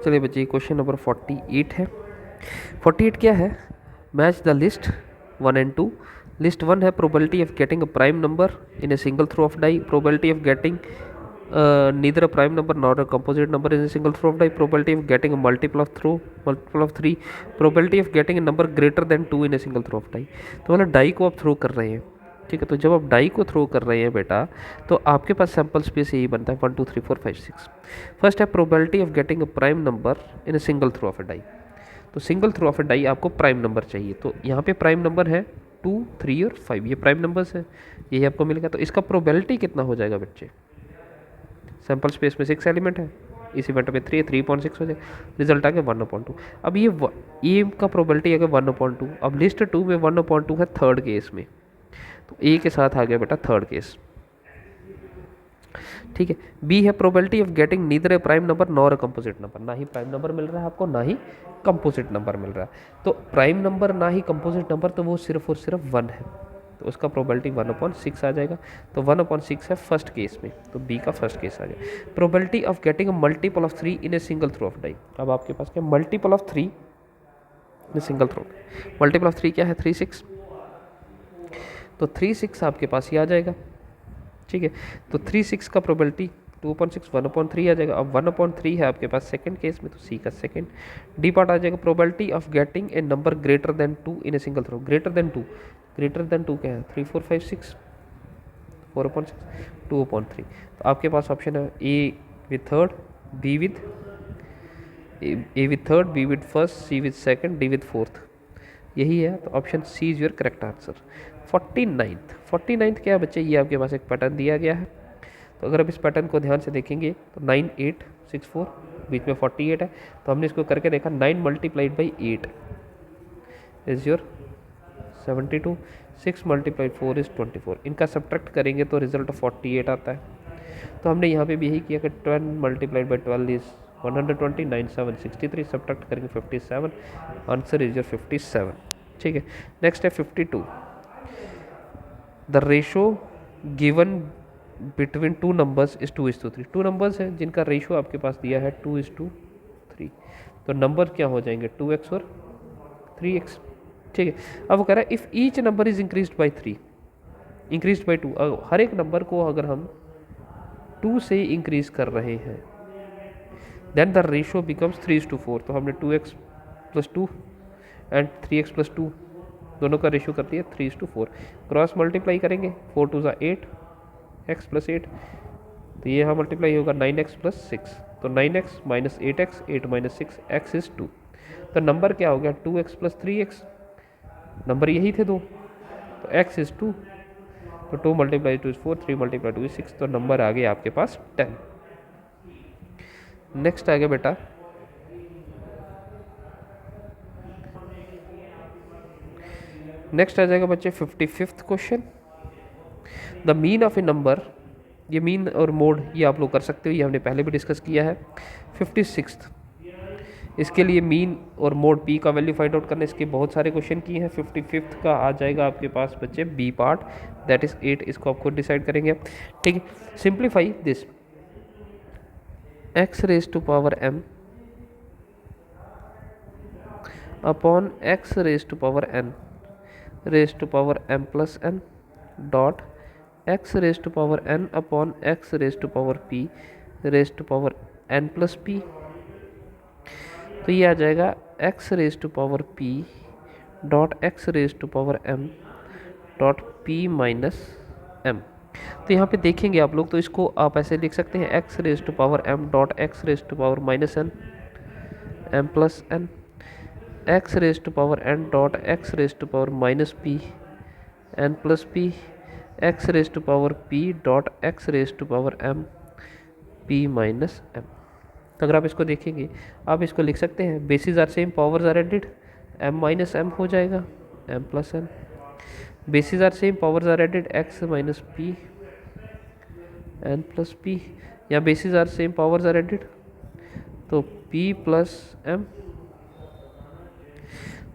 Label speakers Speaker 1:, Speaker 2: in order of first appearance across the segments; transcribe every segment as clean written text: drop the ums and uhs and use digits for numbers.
Speaker 1: चलिए बच्चे question number 48 है। 48 क्या है? Match the list 1 and 2। List 1 है probability of getting a prime number in a single throw of die, probability of getting neither a prime number nor a composite number in a single throw of die, probability of getting a multiple of 3, probability of getting a number greater than 2 in a single throw of die। तो मतलब die को आप throw कर रहे हैं, ठीक है। तो जब आप डाई को थ्रो कर रहे हैं बेटा, तो आपके पास सैम्पल स्पेस यही बनता है 1 2 3 4 5 6। फर्स्ट है probability of getting a prime number in a single throw of a die. तो single throw of a die आपको प्राइम नंबर चाहिए, तो यहाँ पे प्राइम नंबर है 2 3 और 5, ये प्राइम नंबर्स है, यही आपको मिलेगा। तो इसका प्रोबेबिलिटी कितना हो जाएगा बच्चे? सैम्पल स्पेस में 6 एलिमेंट है, इस इवेंट में 3 है, 3.6 हो जाए, रिजल्ट आ गया 1/2। अब ये का प्रोबेबिलिटी आ गया 1/2। अब लिस्ट 2 में 1/2 है थर्ड केस में, तो ए के साथ आ गया बेटा थर्ड केस, ठीक है। बी है probability of getting neither A prime number nor a composite number, ना ही प्राइम नंबर मिल रहा है आपको, ना ही कंपोजिट नंबर मिल रहा है। तो प्राइम नंबर ना ही कंपोजिट नंबर, तो वो सिर्फ और सिर्फ 1 है, तो उसका प्रोबेबिलिटी 1/6 आ जाएगा। तो 1/6 है फर्स्ट केस में, तो बी का फर्स्ट केस आ गया। Probability of getting a multiple of 3 in a single throw of die. अब आपके पास क्या multiple of 3 in a single throw, multiple of 3 क्या है 3 6, तो 3 6 आपके पास ही आ जाएगा, ठीक है। तो 3 6 का प्रोबेबिलिटी 2/6 1/3 आ जाएगा। अब 1/3 है आपके पास सेकंड केस में, तो सी का सेकंड। डी पार्ट आ जाएगा probability of getting a number greater than 2 in a single throw. Greater than 2 क्या है 3 4 5 6, 4/6 2/3। तो आपके पास ऑप्शन है A with third, B with A with third, B with first, C with second, D with fourth, यही है। तो option C is your correct answer. 49th क्या है बच्चे? ये आपके पास एक पैटर्न दिया गया है, तो अगर आप इस पैटर्न को ध्यान से देखेंगे तो 9 8 6 4, बीच में 48 है, तो हमने इसको करके देखा 9 × 8 इज योर 72, 6 × 4 इज 24। इनका सब्ट्रैक्ट करेंगे तो रिजल्ट 48 आता है। तो हमने यहाँ पे भी यही किया कि 10 × 12 इज 120, 9 7 63, सब्ट्रैक्ट करेंगे 57, आंसर इज योर 57, ठीक है। नेक्स्ट है 52। The ratio given between two numbers is 2:3। Two numbers हैं जिनका रेशो आपके पास दिया है 2:3, तो नंबर क्या हो जाएंगे 2x और 3x, ठीक है। अब वो कह रहा है if each number is increased by 3, increased by 2, हर एक नंबर को अगर हम 2 से इंक्रीज कर रहे हैं, देन द रेशो बिकम्स 3:4। तो हमने 2x + 2 एंड 3x + 2 दोनों का रेशो करती है 3:4। क्रॉस मल्टीप्लाई करेंगे 4 2 = 8, x + 8, तो ये यहाँ मल्टीप्लाई होगा 9x + 6, तो 9x - 8x, 8 - 6, x इज 2। तो नंबर क्या हो गया 2x + 3x, नंबर यही थे दो, तो x इज 2, तो 2 × 2 = 4, 3 × 2 = 6, तो नंबर आ गया आपके पास 10। नेक्स्ट आ गया बेटा नेक्स्ट आ जाएगा बच्चे 55th question. The mean of A number, ये मीन और मोड ये आप लोग कर सकते हो, ये हमने पहले भी डिस्कस किया है। 56th, इसके लिए मीन और मोड पी का वैल्यू फाइंड आउट करना, इसके बहुत सारे क्वेश्चन किए हैं। 55th का आ जाएगा आपके पास बच्चे बी पार्ट, दैट इज 8, इसको आप खुद डिसाइड करेंगे, ठीक है। Simplify this x⁻m upon x⁻n m plus n dot x⁻n upon x⁻p n plus p। तो ये आ जाएगा x⁻p dot x⁻m dot p minus m। तो यहाँ पे देखेंगे आप लोग, तो इसको आप ऐसे लिख सकते हैं x⁻m dot x⁻n m plus n, x⁻n dot x⁻p n plus p, x⁻p dot x⁻m p minus m। तो अगर आप इसको देखेंगे, आप इसको लिख सकते हैं basis are same, powers are added, m minus m हो जाएगा m plus n। Basis are same, powers are added, x minus p n plus p, या basis are same, powers are added, तो p प्लस m।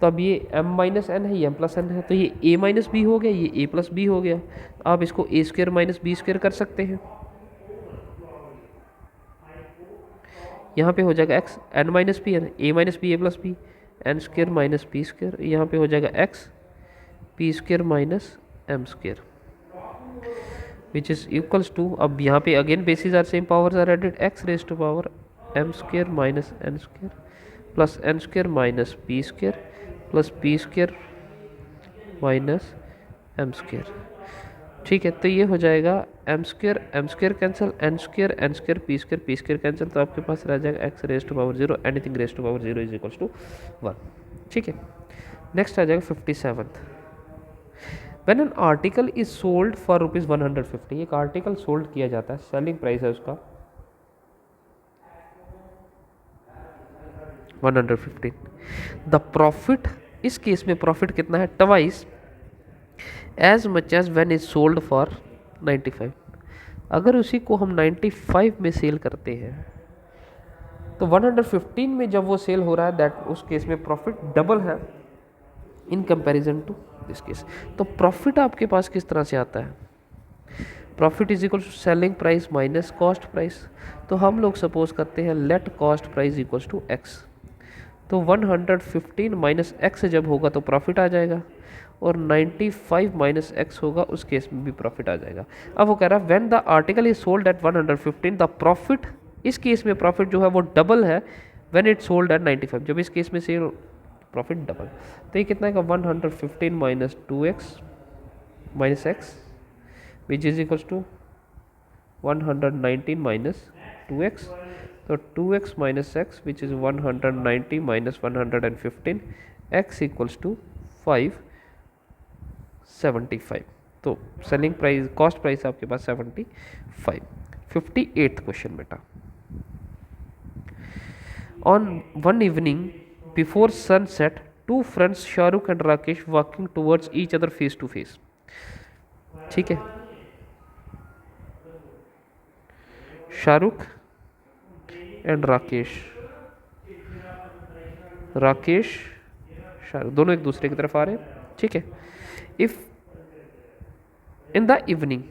Speaker 1: तो अब ये m minus n है, ये m plus n है, तो ये a माइनस बी हो गया, ये a प्लस बी हो गया। आप इसको a² माइनस b² कर सकते हैं, यहाँ पे हो जाएगा x n minus p n, a minus b a plus b, n square minus p square, यहाँ पे हो जाएगा x p square minus m square which is equals to, अब यहाँ पे again basis are same, powers are added, x raise to power m square minus n square plus n square minus p square plus p square minus m square. ठीक है, तो ये हो जाएगा M स्क्र कैंसिल, एन स्क्र P स्क्र cancel, तो आपके पास रह जाएगा x raise to power 0 anything raise to power 0 is equals to 1। ठीक है, नेक्स्ट आ जाएगा 57th। When an article is sold for rupees 150, एक आर्टिकल सोल्ड किया जाता है, सेलिंग प्राइस है उसका 115, द प्रॉफिट, इस केस में प्रॉफिट कितना है, twice as much as when is sold for 95। अगर उसी को हम 95 में सेल करते हैं तो 115 में जब वो सेल हो रहा है, दैट उस केस में प्रॉफिट डबल है in comparison to this case. तो प्रॉफिट आपके पास किस तरह से आता है, profit is equal to selling price minus cost price. तो हम लोग सपोज करते हैं let cost price equals to x, तो 115 माइनस एक्स जब होगा तो प्रॉफिट आ जाएगा, और 95 माइनस एक्स होगा उस केस में भी प्रॉफिट आ जाएगा। अब वो कह रहा है when the article is sold at 115 the profit, इस केस में प्रॉफिट जो है वो डबल है व्हेन इट सोल्ड एट 95, जब इस केस में सेल प्रॉफिट डबल। तो ये कितना है, 115 minus 2x minus x which is equals to 119 minus 2x, तो 2x minus x which is 190 minus 115, x equals to 575। तो सेलिंग प्राइस, कॉस्ट प्राइस आपके पास 75। 58th क्वेश्चन बेटा, on one evening before sunset two friends Shahrukh and Rakesh walking towards each other face to face. ठीक है, Shahrukh and Rakesh Shahrukh दोनों एक दूसरे की तरफ आ रहे हैं। ठीक है, if in the evening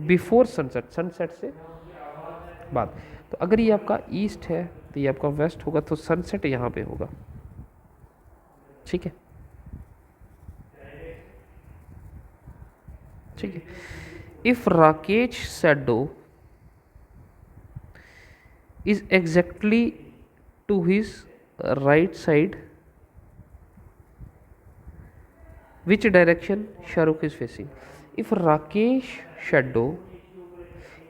Speaker 1: before sunset, sunset से बाद, तो अगर ये आपका ईस्ट है तो ये आपका वेस्ट होगा, तो सनसेट यहाँ पे होगा। ठीक है, ठीक है, if Rakesh shadow is exactly to his right side, which direction Shahrukh is facing? If Rakesh shadow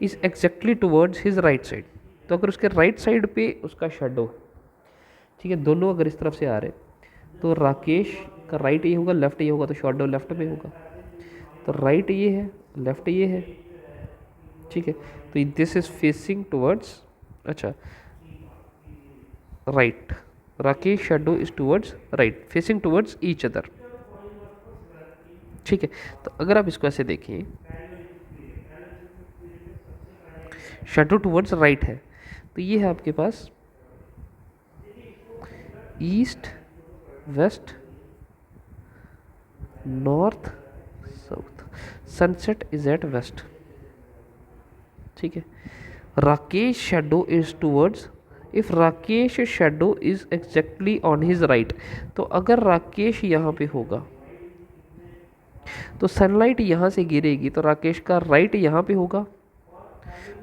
Speaker 1: is exactly towards his right side, तो अगर उसके राइट साइड पे उसका शेडो, ठीक है, दोनों अगर इस तरफ से आ रहे तो राकेश का राइट ये होगा, लेफ्ट ये होगा, तो शेडो लेफ्ट में होगा। तो राइट ये है, लेफ्ट ये है। ठीक है, तो दिस इज फेसिंग टुवर्ड्स, अच्छा right, Rakesh shadow is towards right, facing towards each other. ठीक है, तो अगर आप इसको ऐसे देखें, शेडो टूवर्ड्स राइट है, तो ये है आपके पास east west north south, sunset is at west. ठीक है, Rakesh shadow is towards, if Rakesh shadow is exactly on his right, तो अगर राकेश यहाँ पे होगा तो सनलाइट यहाँ से गिरेगी, तो राकेश का राइट यहाँ पे होगा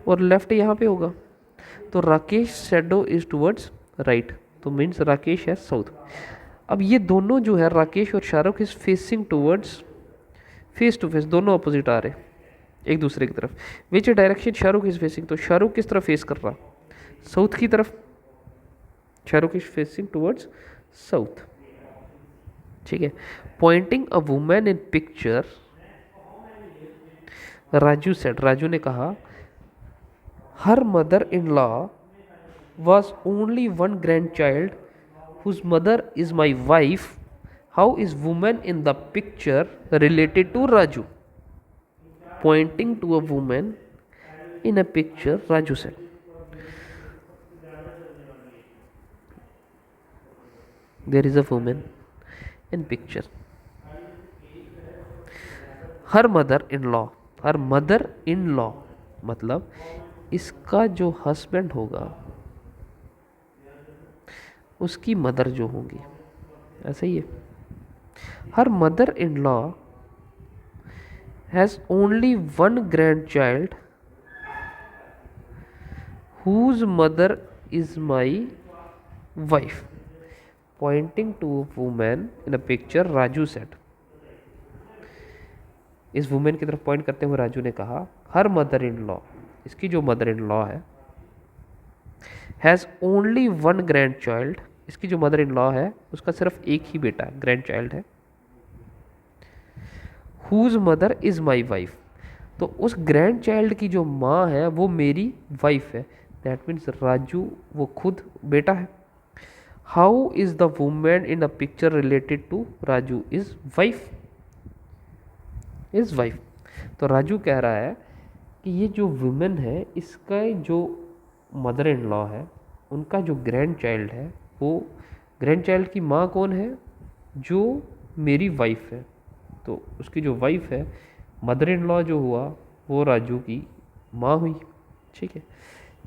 Speaker 1: और लेफ्ट यहाँ पे होगा, तो Rakesh shadow is towards right, तो मीन्स राकेश है साउथ। अब ये दोनों जो है राकेश और Shahrukh is facing towards, face to face, दोनों अपोजिट आ रहे एक दूसरे की तरफ। Which direction Shahrukh is facing, तो शाहरुख किस तरफ फेस कर रहा, साउथ की तरफ, Shahrukh is facing towards south. ठीक है, pointing a women in picture, Raju said, Raju ने कहा her mother in law was only one grandchild whose mother is my wife, how is women in the picture related to Raju? Pointing to a woman in a picture, Raju said. There is a woman in picture. Her mother-in-law, मतलब इसका जो husband होगा उसकी mother जो होंगी, ऐसा ही है। हर mother in law has only one grand child whose mother is my wife, pointing to a woman in a picture, Raju said। इस वुमेन की तरफ पॉइंट करते हुए राजू ने कहा, हर मदर इन लॉ, इसकी जो मदर इन लॉ है, has only one grand child, इसकी जो मदर इन लॉ है उसका सिर्फ एक ही बेटा है, ग्रैंड चाइल्ड है, whose mother is my wife, तो उस ग्रैंड चाइल्ड की जो माँ है वो मेरी वाइफ है। दैट मीन्स राजू वो खुद बेटा है। How is the women in a picture related to Raju is wife, is wife. तो राजू कह रहा है कि ये जो वुमेन है इसका जो मदर इन लॉ है उनका जो ग्रैंड चाइल्ड है, वो ग्रैंड चाइल्ड की माँ कौन है, जो मेरी वाइफ है। तो उसकी जो वाइफ है, मदर इन लॉ जो हुआ वो राजू की माँ हुई। ठीक है।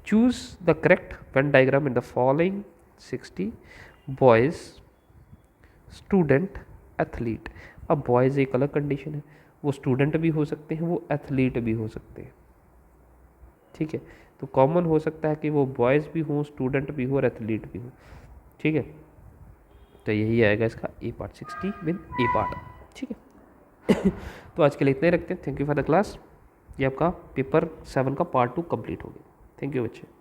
Speaker 1: Choose the correct Venn diagram in the following 60 boys, student, athlete. अब बॉयज़ एक अलग कंडीशन है, वो स्टूडेंट भी हो सकते हैं, वो एथलीट भी हो सकते हैं। ठीक है। तो कॉमन हो सकता है कि वो बॉयज़ भी हों, स्टूडेंट भी हो और एथलीट भी हो। ठीक है। तो यही आएगा इसका ए पार्ट, 60 विद ए पार्ट। ठीक है। तो आज के लिए इतना ही रखते हैं। Thank you for the class. ये आपका पेपर 7 का पार्ट 2 कंप्लीट हो गया। थैंक यू बच्चे।